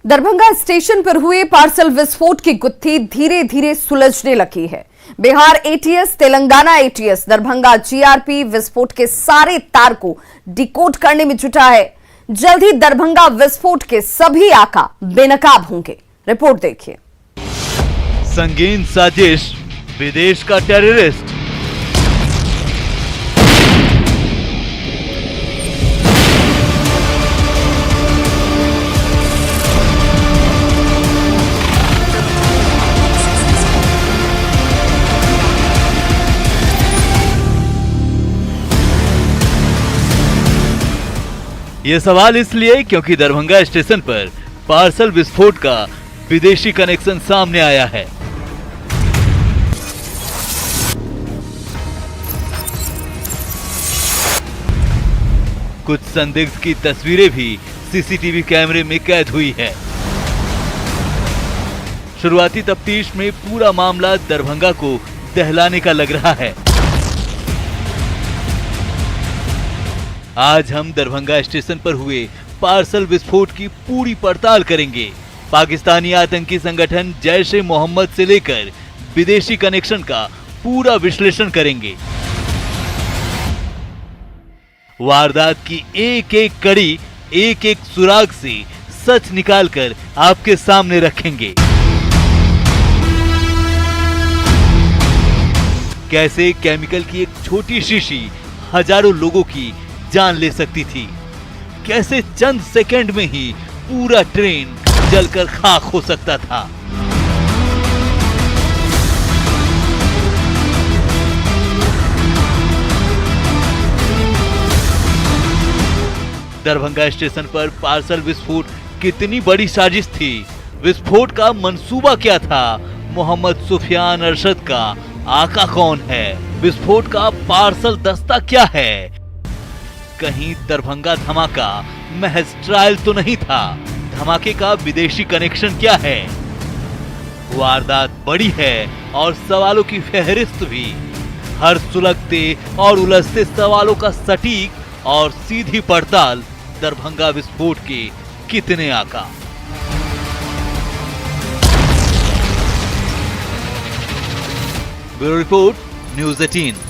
Darbhanga station पर हुए parcel विस्फोट की गुत्थी धीरे धीरे सुलझने लगी है। Bihar ATS, Telangana ATS, Darbhanga GRP विस्फोट के सारे तार को डिकोड करने में जुटा है। जल्द ही दरभंगा विस्फोट के सभी आका बेनकाब होंगे। रिपोर्ट देखिए। संगीन साजिश, विदेश का टेररिस्ट। ये सवाल इसलिए क्योंकि दरभंगा स्टेशन पर पार्सल विस्फोट का विदेशी कनेक्शन सामने आया है। कुछ संदिग्ध की तस्वीरें भी सीसीटीवी कैमरे में कैद हुई है। शुरुआती तफ्तीश में पूरा मामला दरभंगा को दहलाने का लग रहा है। आज हम दरभंगा स्टेशन पर हुए पार्सल विस्फोट की पूरी पड़ताल करेंगे। पाकिस्तानी आतंकी संगठन जैश-ए-मोहम्मद से लेकर विदेशी कनेक्शन का पूरा विश्लेषण करेंगे। वारदात की एक एक कड़ी, एक एक सुराग से सच निकालकर आपके सामने रखेंगे। कैसे केमिकल की एक छोटी शीशी हजारों लोगों की जान ले सकती थी। कैसे चंद सेकंड में ही पूरा ट्रेन जलकर खाक हो सकता था। दरभंगा स्टेशन पर पार्सल विस्फोट कितनी बड़ी साजिश थी? विस्फोट का मंसूबा क्या था? मोहम्मद सुफियान अरशद का आका कौन है? विस्फोट का पार्सल दस्ता क्या है? कहीं दरभंगा धमाका महज ट्रायल तो नहीं था? धमाके का विदेशी कनेक्शन क्या है? वारदात बड़ी है और सवालों की फहरिस्त भी। हर सुलगते और उलझते सवालों का सटीक और सीधी पड़ताल। दरभंगा विस्फोट के कितने आका? Bureau report, news 18।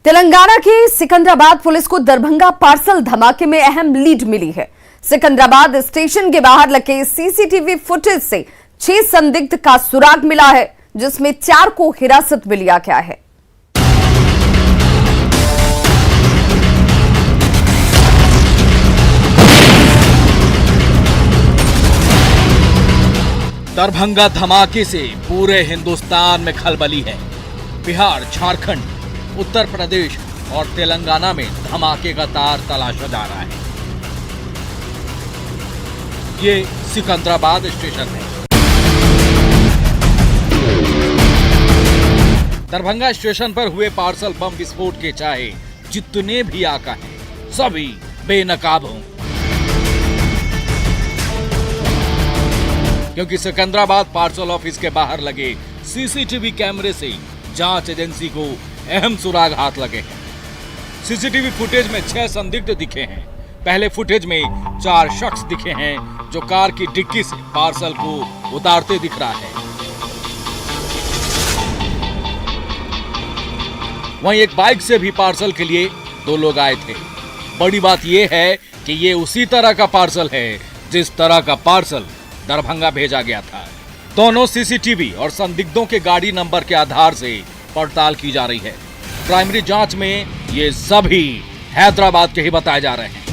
तेलंगाना की सिकंदराबाद पुलिस को दरभंगा पार्सल धमाके में अहम लीड मिली है। सिकंदराबाद स्टेशन के बाहर लगे सीसीटीवी फुटेज से 6 संदिग्ध का सुराग मिला है, जिसमें 4 को हिरासत में लिया गया है। दरभंगा धमाके से पूरे हिंदुस्तान में खलबली है। बिहार, झारखंड, उत्तर प्रदेश और तेलंगाना में धमाके का तार तलाशा जा रहा है। ये सिकंदराबाद स्टेशन है। दरभंगा स्टेशन पर हुए पार्सल बम विस्फोट के चाहे जितने भी आका हैं, सभी बेनकाब हों, क्योंकि सिकंदराबाद पार्सल ऑफिस के बाहर लगे सीसीटीवी कैमरे से जांच एजेंसी को अहम सुराग हाथ लगे हैं। सीसीटीवी फुटेज में 6 संदिग्ध दिखे हैं। पहले फुटेज में 4 शख्स दिखे हैं जो कार की डिक्की से पार्सल को उतारते दिख रहा है। वहीं एक बाइक से भी पार्सल के लिए 2 लोग आए थे। बड़ी बात यह है कि ये उसी तरह का पार्सल है जिस तरह का पार्सल दरभंगा भेजा गया था। दोनों सीसीटीवी और संदिग्धों के गाड़ी नंबर के आधार से पड़ताल की जा रही है। प्राइमरी जांच में ये सभी हैदराबाद के ही बताए जा रहे हैं।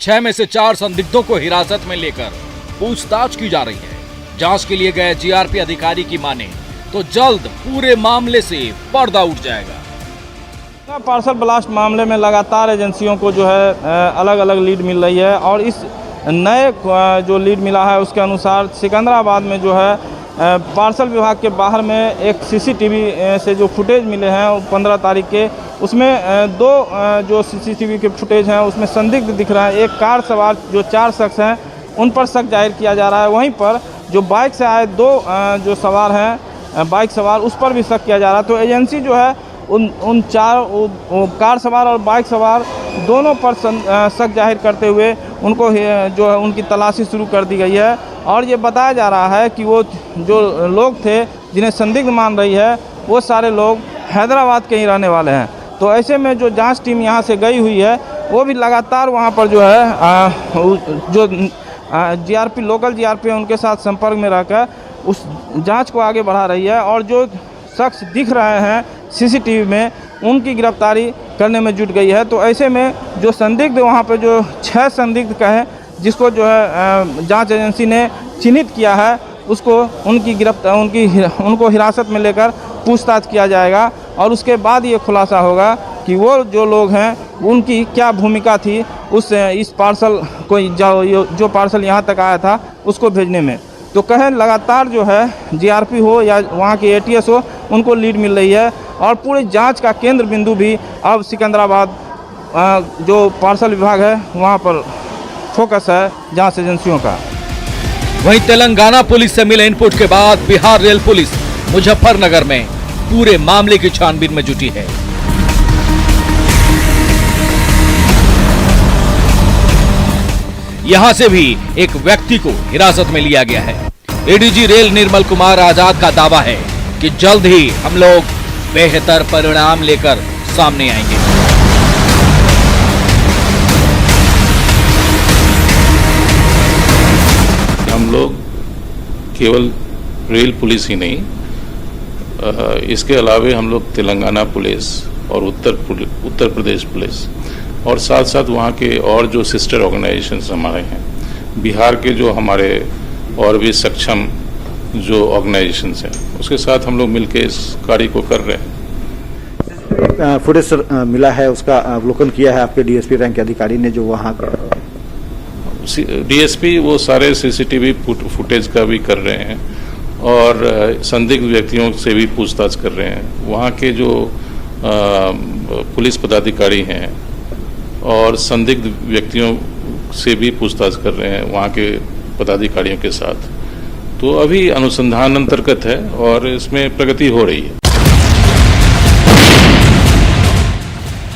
छह में से 4 संदिग्धों को हिरासत में लेकर पूछताछ की जा रही है। जांच के लिए गए जीआरपी अधिकारी की माने तो जल्द पूरे मामले से पर्दा उठ जाएगा। पार्सल ब्लास्ट मामले में लगातार एजेंसियों को जो है अलग अलग लीड मिल रही है और इस नए जो लीड मिला है उसके अनुसार सिकंदराबाद में जो है पार्सल विभाग के बाहर में एक सीसीटीवी से जो फुटेज मिले हैं 15 तारीख के, उसमें 2 जो सीसीटीवी के फुटेज हैं उसमें संदिग्ध दिख रहा है। एक कार सवार जो 4 शख्स हैं उन पर शक जाहिर किया जा रहा है। वहीं पर जो बाइक से आए दो जो सवार हैं बाइक सवार, उस पर भी शक किया जा रहा है। तो एजेंसी जो है उन चार कार सवार और बाइक सवार दोनों पर शक जाहिर करते हुए उनको जो है उनकी तलाशी शुरू कर दी गई है। और ये बताया जा रहा है कि वो जो लोग थे जिन्हें संदिग्ध मान रही है वो सारे लोग हैदराबाद के ही रहने वाले हैं। तो ऐसे में जो जांच टीम यहाँ से गई हुई है वो भी लगातार वहाँ पर जो है जो जीआरपी लोकल जीआरपी है उनके साथ संपर्क में रहकर उस जांच को आगे बढ़ा रही है। और जो शख्स दिख रहे हैं सीसीटीवी में उनकी गिरफ्तारी करने में जुट गई है। तो ऐसे में जो संदिग्ध वहाँ पे जो 6 संदिग्ध कहे जिसको जो है जांच एजेंसी ने चिन्हित किया है उसको उनको हिरासत में लेकर पूछताछ किया जाएगा। और उसके बाद ये खुलासा होगा कि वो जो लोग हैं उनकी क्या भूमिका थी इस पार्सल को जो पार्सल यहाँ तक आया था उसको भेजने में। तो कहें लगातार जो है जीआरपी हो या वहाँ के एटीएस हो उनको लीड मिल रही है। और पूरी जांच का केंद्र बिंदु भी अब सिकंदराबाद जो पार्सल विभाग है वहाँ पर फोकस है जांच एजेंसियों का। वहीं तेलंगाना पुलिस से मिले इनपुट के बाद बिहार रेल पुलिस मुजफ्फरनगर में पूरे मामले की छानबीन में जुटी है। यहां से भी एक व्यक्ति को हिरासत में लिया गया है। एडीजी रेल निर्मल कुमार आजाद का दावा है कि जल्द ही हम लोग बेहतर परिणाम लेकर सामने आएंगे। हम लोग केवल रेल पुलिस ही नहीं, इसके अलावे हम लोग तेलंगाना पुलिस और उत्तर प्रदेश पुलिस और साथ साथ वहाँ के और जो सिस्टर ऑर्गेनाइजेशंस हमारे हैं, बिहार के जो हमारे और भी सक्षम जो ऑर्गेनाइजेशंस हैं उसके साथ हम लोग मिलकर इस कार्य को कर रहे हैं। फुटेज मिला है, उसका अवलोकन किया है आपके डीएसपी रैंक के अधिकारी ने जो वहाँ डीएसपी वो सारे सीसीटीवी फुटेज का भी कर रहे हैं और संदिग्ध व्यक्तियों से भी पूछताछ कर रहे हैं। वहाँ के जो पुलिस पदाधिकारी हैं और संदिग्ध व्यक्तियों से भी पूछताछ कर रहे हैं वहाँ के पदाधिकारियों के साथ। तो अभी अनुसंधान अंतर्गत है और इसमें प्रगति हो रही है।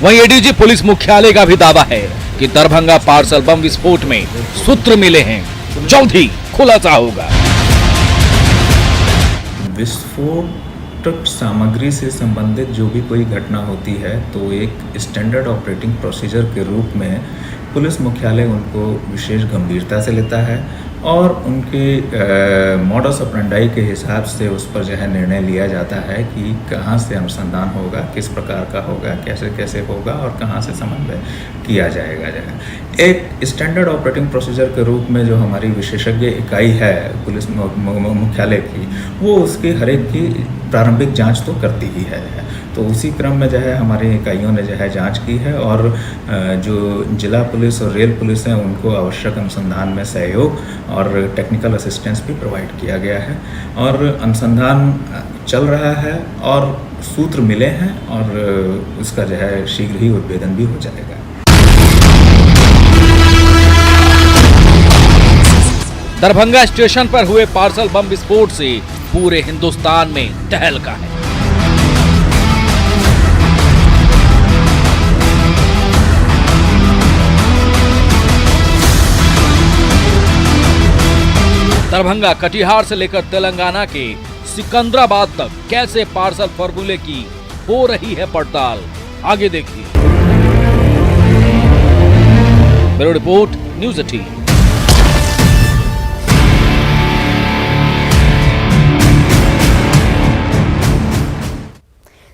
वहीं एडीजी पुलिस मुख्यालय का भी दावा है कि दरभंगा पार्सल बम विस्फोट में सूत्र मिले हैं, जल्द ही खुलासा होगा। विस्फोटक सामग्री से संबंधित जो भी कोई घटना होती है तो एक स्टैंडर्ड ऑपरेटिंग प्रोसीजर के रूप में पुलिस मुख्यालय उनको विशेष गंभीरता से लेता है और उनके मॉडस ऑपरेंडाई के हिसाब से उस पर जो है निर्णय लिया जाता है कि कहाँ से अनुसंधान होगा, किस प्रकार का होगा, कैसे कैसे होगा और कहाँ से समन्वय किया जाएगा। जो है एक स्टैंडर्ड ऑपरेटिंग प्रोसीजर के रूप में जो हमारी विशेषज्ञ इकाई है पुलिस मुख्यालय की, वो उसकी हर एक की प्रारंभिक जांच तो करती ही है। तो उसी क्रम में जो है हमारी इकाइयों ने जो है जांच की है और जो जिला पुलिस और रेल पुलिस हैं उनको आवश्यक अनुसंधान में सहयोग और टेक्निकल असिस्टेंस भी प्रोवाइड किया गया है और अनुसंधान चल रहा है और सूत्र मिले हैं और उसका जो है शीघ्र ही उद्भेदन भी हो जाएगा। दरभंगा स्टेशन पर हुए पार्सल बम विस्फोट से पूरे हिंदुस्तान में तहलका है। दरभंगा कटिहार से लेकर तेलंगाना के सिकंदराबाद तक कैसे पार्सल फॉर्मूले की हो रही है पड़ताल, आगे देखिए। Bureau report, news 18।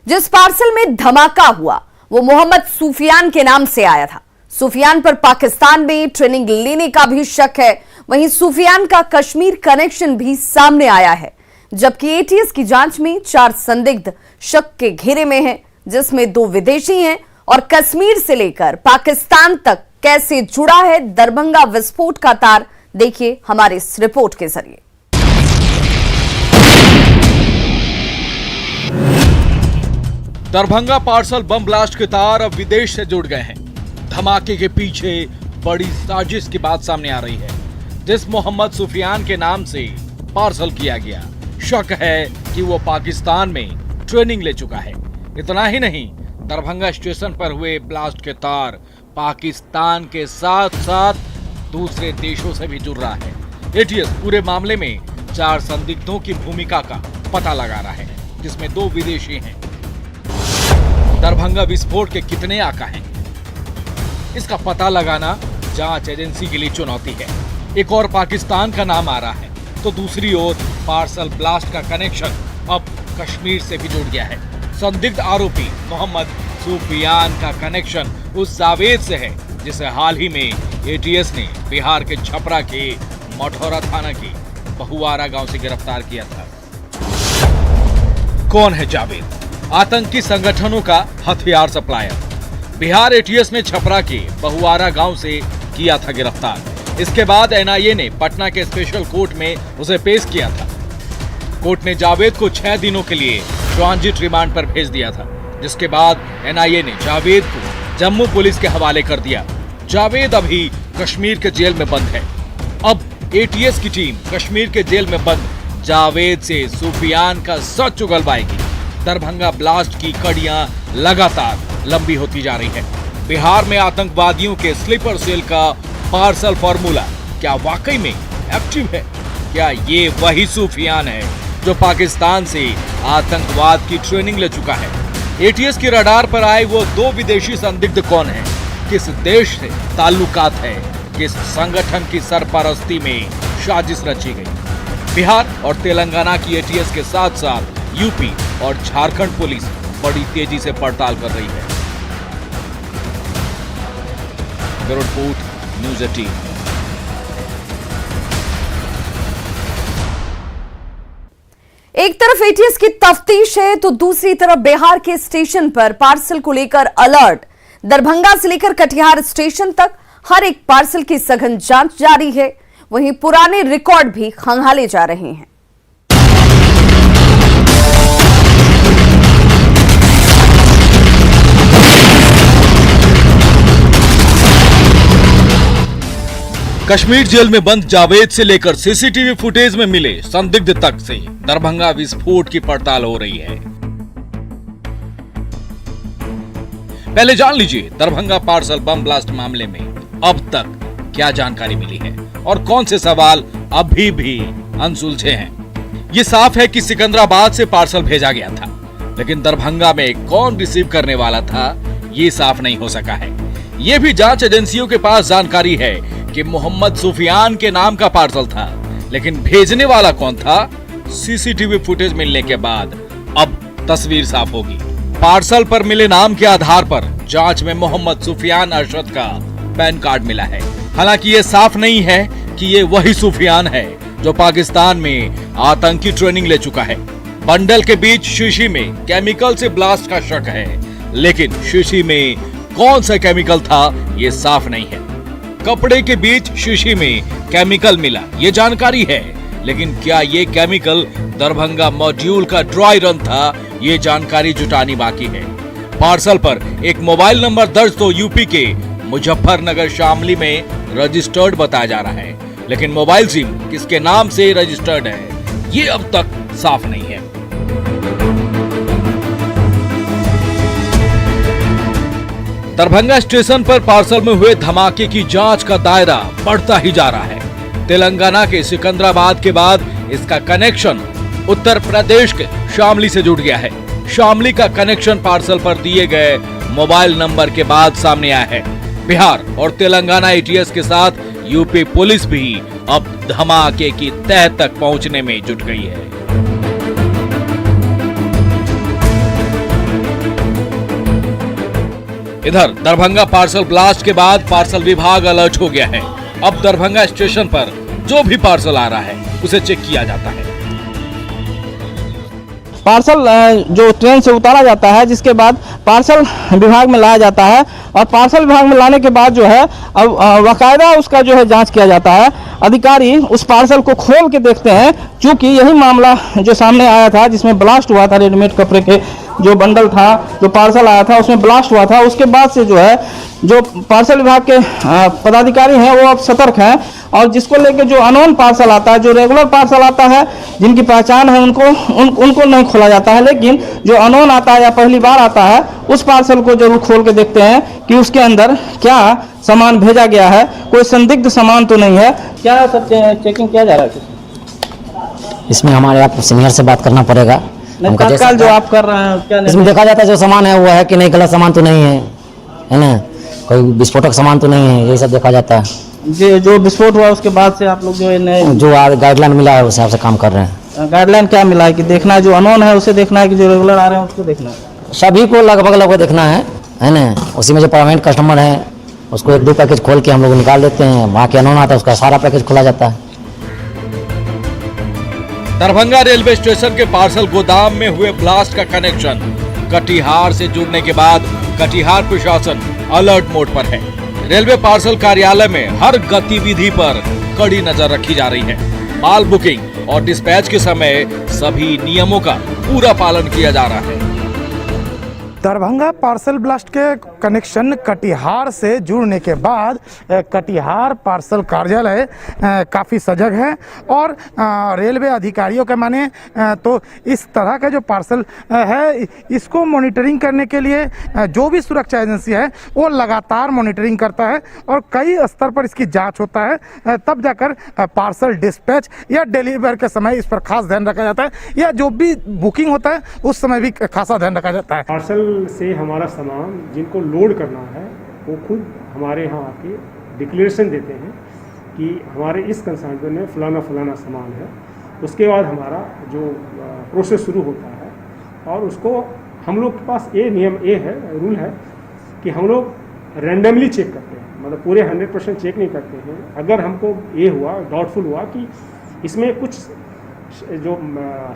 जिस पार्सल में धमाका हुआ वो मोहम्मद सुफियान के नाम से आया था। सुफियान पर पाकिस्तान में ट्रेनिंग लेने का भी शक है। वहीं सुफियान का कश्मीर कनेक्शन भी सामने आया है, जबकि एटीएस की जांच में 4 संदिग्ध शक के घेरे में हैं, जिसमें 2 विदेशी हैं। और कश्मीर से लेकर पाकिस्तान तक कैसे जुड़ा है दरभंगा विस्फोट का तार, देखिए हमारे इस रिपोर्ट के जरिए। दरभंगा पार्सल बम ब्लास्ट के तार अब विदेश से जुड़ गए हैं। धमाके के पीछे बड़ी साजिश की बात सामने आ रही है। जिस मोहम्मद सुफियान के नाम से पार्सल किया गया। शक है कि वो पाकिस्तान में ट्रेनिंग ले चुका है। इतना ही नहीं, दरभंगा स्टेशन पर हुए ब्लास्ट के तार पाकिस्तान के साथ साथ दूसरे देशों से भी जुड़ रहा है। एटीएस पूरे मामले में 4 संदिग्धों की भूमिका का पता लगा रहा है, जिसमें 2 विदेशी हैं। दरभंगा विस्फोट के कितने आका हैं, इसका पता लगाना जांच एजेंसी के लिए चुनौती है। एक और पाकिस्तान का नाम आ रहा है, तो दूसरी ओर पार्सल ब्लास्ट का कनेक्शन अब कश्मीर से भी जुड़ गया है। संदिग्ध आरोपी मोहम्मद सुफियान का कनेक्शन उस जावेद से है, जिसे हाल ही में एटीएस ने बिहार के छपरा के मठौरा थाना के बहुआरा गांव से गिरफ्तार किया था। कौन है जावेद? आतंकी संगठनों का हथियार सप्लायर। बिहार एटीएस ने छपरा के बहुआरा गांव से किया था गिरफ्तार। इसके बाद एनआईए ने पटना के स्पेशल कोर्ट में उसे पेश किया था। कोर्ट ने जावेद को 6 दिनों के लिए ट्रांजिट रिमांड पर भेज दिया था, जिसके बाद एनआईए ने जावेद को जम्मू पुलिस के हवाले कर दिया। जावेद अभी कश्मीर के जेल में बंद है। अब एटीएस की टीम कश्मीर के जेल में बंद जावेद से सुफियान का सच उगलवाएगी। दरभंगा ब्लास्ट की कड़ियां लगातार लंबी होती जा रही है। बिहार में आतंकवादियों के स्लीपर सेल का पार्सल फॉर्मूला क्या वाकई में एक्टिव है? क्या ये वही सुफियान है जो पाकिस्तान से आतंकवाद की ट्रेनिंग ले चुका है? एटीएस की रडार पर आए वो 2 विदेशी संदिग्ध कौन हैं? किस देश से ताल्लुकात है? किस संगठन की सरपरस्ती में साजिश रची गई? बिहार और तेलंगाना की एटीएस के साथ साथ यूपी और झारखंड पुलिस बड़ी तेजी से पड़ताल कर रही है। Bureau report, news 18। एक तरफ एटीएस की तफ्तीश है तो दूसरी तरफ बिहार के स्टेशन पर पार्सल को लेकर अलर्ट। दरभंगा से लेकर कटिहार स्टेशन तक हर एक पार्सल की सघन जांच जारी है। वहीं पुराने रिकॉर्ड भी खंगाले जा रहे हैं। कश्मीर जेल में बंद जावेद से लेकर सीसीटीवी फुटेज में मिले संदिग्ध तक से दरभंगा विस्फोट की पड़ताल हो रही है। पहले जान लीजिए दरभंगा पार्सल बम ब्लास्ट मामले में अब तक क्या जानकारी मिली है और कौन से सवाल अभी भी अनसुलझे हैं। ये साफ है कि सिकंदराबाद से पार्सल भेजा गया था, लेकिन दरभंगा में कौन रिसीव करने वाला था ये साफ नहीं हो सका है। ये भी जांच एजेंसियों के पास जानकारी है कि मोहम्मद सुफियान के नाम का पार्सल था, लेकिन भेजने वाला कौन था? सीसीटीवी फुटेज मिलने के बाद अब तस्वीर साफ होगी। पार्सल पर मिले नाम के आधार पर जांच में मोहम्मद सुफियान अरशद का पैन कार्ड मिला है। हालांकि ये साफ नहीं है कि ये वही सुफियान है जो पाकिस्तान में आतंकी ट्रेनिंग ले चुका है। बंडल के बीच शीशी में केमिकल से ब्लास्ट का शक है, लेकिन शीशी में कौन सा केमिकल था ये साफ नहीं है। कपड़े के बीच शीशी में केमिकल मिला ये जानकारी है, लेकिन क्या ये केमिकल दरभंगा मॉड्यूल का ड्राई रन था ये जानकारी जुटानी बाकी है। पार्सल पर एक मोबाइल नंबर दर्ज तो यूपी के मुजफ्फरनगर शामली में रजिस्टर्ड बताया जा रहा है, लेकिन मोबाइल सिम किसके नाम से रजिस्टर्ड है ये अब तक साफ नहीं है। दरभंगा स्टेशन पर पार्सल में हुए धमाके की जांच का दायरा बढ़ता ही जा रहा है। तेलंगाना के सिकंदराबाद के बाद इसका कनेक्शन उत्तर प्रदेश के शामली से जुड़ गया है। शामली का कनेक्शन पार्सल पर दिए गए मोबाइल नंबर के बाद सामने आया है। बिहार और तेलंगाना एटीएस के साथ यूपी पुलिस भी अब धमाके की तह तक पहुंचने में जुट गई है। इधर दरभंगा पार्सल ब्लास्ट के बाद पार्सल विभाग अलर्ट हो गया है। अब दरभंगा स्टेशन पर जो भी पार्सल आ रहा है उसे चेक किया जाता है। पार्सल जो ट्रेन से उतारा जाता है, जिसके बाद पार्सल विभाग में लाया जाता है और पार्सल विभाग में लाने के बाद जो है अब बाकायदा उसका जो है जांच किया जाता है। अधिकारी उस पार्सल को खोल के देखते हैं, क्योंकि यही मामला जो सामने आया था जिसमें ब्लास्ट हुआ था रेडीमेड कपड़े के जो बंडल था, जो पार्सल आया था, उसमें ब्लास्ट हुआ था। उसके बाद से जो है जो पार्सल विभाग के पदाधिकारी हैं वो अब सतर्क हैं, और जिसको लेके जो अननोन पार्सल आता है, जो रेगुलर पार्सल आता है, जिनकी पहचान है, उनको नहीं खोला जाता है। लेकिन जो अननोन आता है या पहली बार आता है, उस पार्सल को जरूर खोल के देखते हैं कि उसके अंदर क्या सामान भेजा गया है, कोई संदिग्ध सामान तो नहीं है। क्या सब चेकिंग किया जा रहा है? इसमें हमारे आप सीनियर से बात करना पड़ेगा। तत्काल जो आप कर रहे हैं क्या इसमें देखा जाता है जो सामान है वो है कि नहीं, गलत सामान तो नहीं है ना, कोई विस्फोटक सामान तो नहीं है, यही सब देखा जाता है। जी, जो विस्फोट हुआ उसके बाद से आप लोग जो गाइडलाइन मिला है उस हिसाब से काम कर रहे हैं। गाइडलाइन क्या मिला है कि देखना है जो अननोन है उसे देखना है कि जो रेगुलर आ रहे हैं उसको देखना है? सभी को लगभग देखना है ना। उसी में जो परमानेंट कस्टमर है उसको 1-2 पैकेज खोल के हम लोग निकाल देते हैं। वहाँ के अननोन आता है उसका सारा पैकेज खोला जाता है। दरभंगा रेलवे स्टेशन के पार्सल गोदाम में हुए ब्लास्ट का कनेक्शन कटिहार से जुड़ने के बाद कटिहार प्रशासन अलर्ट मोड पर है। रेलवे पार्सल कार्यालय में हर गतिविधि पर कड़ी नजर रखी जा रही है। माल बुकिंग और डिस्पैच के समय सभी नियमों का पूरा पालन किया जा रहा है। दरभंगा पार्सल ब्लास्ट के कनेक्शन कटिहार से जुड़ने के बाद कटिहार पार्सल कार्यालय काफ़ी सजग है, और रेलवे अधिकारियों के माने तो इस तरह का जो पार्सल है इसको मॉनिटरिंग करने के लिए जो भी सुरक्षा एजेंसी है वो लगातार मॉनिटरिंग करता है, और कई स्तर पर इसकी जांच होता है, तब जाकर पार्सल डिस्पैच या डिलीवर के समय इस पर खास ध्यान रखा जाता है, या जो भी बुकिंग होता है उस समय भी खासा ध्यान रखा जाता है। पार्सल से हमारा सामान जिनको लोड करना है वो खुद हमारे यहाँ आके डिक्लेरेशन देते हैं कि हमारे इस कंसाइनमेंट में फलाना फलाना सामान है। उसके बाद हमारा जो प्रोसेस शुरू होता है, और उसको हम लोग के पास रूल है कि हम लोग रैंडमली चेक करते हैं, मतलब पूरे 100% चेक नहीं करते हैं। अगर हमको डाउटफुल हुआ कि इसमें कुछ जो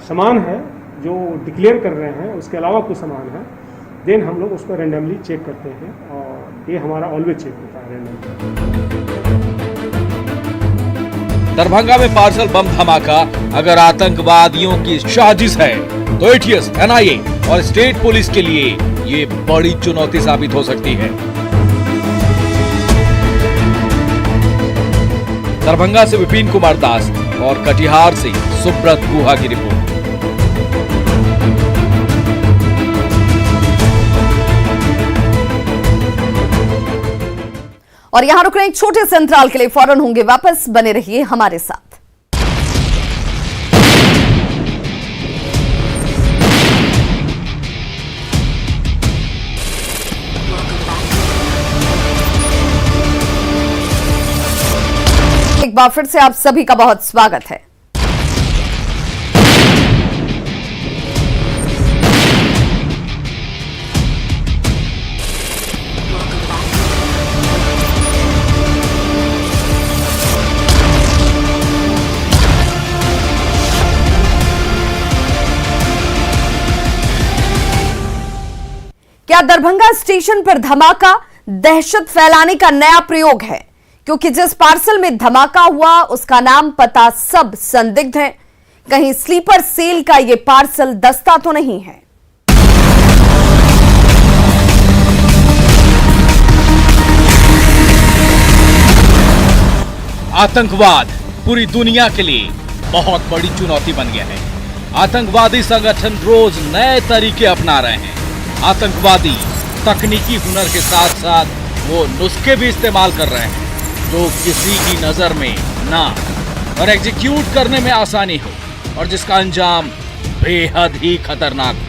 सामान है जो डिक्लेयर कर रहे हैं उसके अलावा कुछ सामान है, देन हम लोग उसको रैंडमली चेक करते हैं, और ये हमारा ऑलवेज चेक होता है रैंडमली। दरभंगा में पार्सल बम धमाका अगर आतंकवादियों की साजिश है तो एटीएस, एनआईए और स्टेट पुलिस के लिए ये बड़ी चुनौती साबित हो सकती है। दरभंगा से विपिन कुमार दास और कटिहार से सुब्रत गुहा की रिपोर्ट। और यहां रुक रहे एक छोटे से अंतराल के लिए, फौरन होंगे वापस, बने रहिए हमारे साथ। एक बार फिर से आप सभी का बहुत स्वागत है। क्या दरभंगा स्टेशन पर धमाका दहशत फैलाने का नया प्रयोग है? क्योंकि जिस पार्सल में धमाका हुआ उसका नाम पता सब संदिग्ध है। कहीं स्लीपर सेल का यह पार्सल दस्ता तो नहीं है? आतंकवाद पूरी दुनिया के लिए बहुत बड़ी चुनौती बन गया है। आतंकवादी संगठन रोज नए तरीके अपना रहे हैं। आतंकवादी तकनीकी हुनर के साथ साथ वो नुस्खे भी इस्तेमाल कर रहे हैं जो किसी की नजर में ना और एग्जीक्यूट करने में आसानी हो, और जिसका अंजाम बेहद ही खतरनाक हो।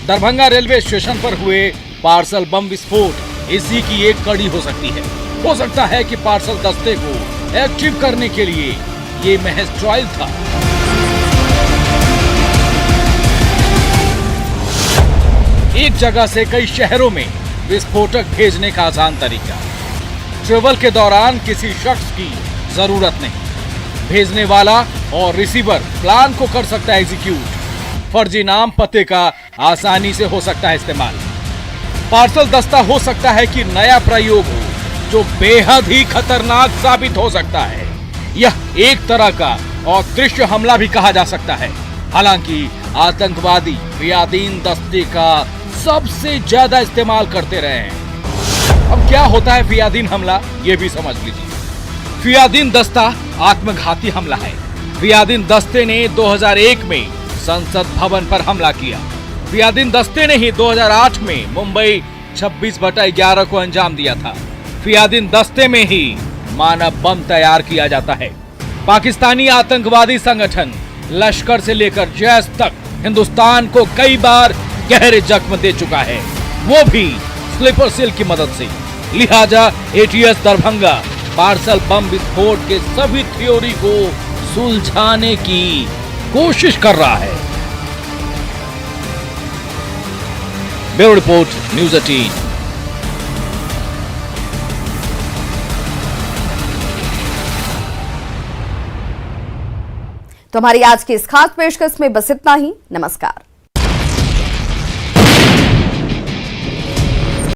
दरभंगा रेलवे स्टेशन पर हुए पार्सल बम विस्फोट इसी की एक कड़ी हो सकती है। हो सकता है कि पार्सल दस्ते को एक्टिव करने के लिए ये महज ट्रायल था। एक जगह से कई शहरों में विस्फोटक भेजने का आसान तरीका। ट्रेवल के दौरान किसी शख्स की जरूरत नहीं, भेजने वाला और रिसीवर प्लान को कर सकता है एग्जीक्यूट। फर्जी नाम पते का आसानी से हो सकता है इस्तेमाल। पार्सल दस्ता हो सकता है कि नया प्रयोग हो जो बेहद ही खतरनाक साबित हो सकता है। यह एक तरह का अदृश्य हमला भी कहा जा सकता है। हालांकि आतंकवादी फियादीन दस्ते का सबसे ज्यादा इस्तेमाल करते रहे हैं। अब क्या होता है फियादीन हमला, ये भी समझ लीजिए। फियादीन दस्ता आत्मघाती हमला है। फियादीन दस्ते ने 2001 में संसद भवन पर हमला किया। फियादीन दस्ते ने ही 2008 में मुंबई 26/11 को अंजाम दिया था। फियादीन दस्ते में ही मानव बम तैयार किया जाता है। पाकिस्तानी आतंकवादी संगठन लश्कर से लेकर जैश तक हिंदुस्तान को कई बार गहरे जख्म दे चुका है, वो भी स्लीपर सेल की मदद से। लिहाजा एटीएस दरभंगा पार्सल बम विस्फोट के सभी थ्योरी को सुलझाने की कोशिश कर रहा है। Bureau report, news 18। तो हमारी आज की इस खास पेशकश में बस इतना ही। नमस्कार।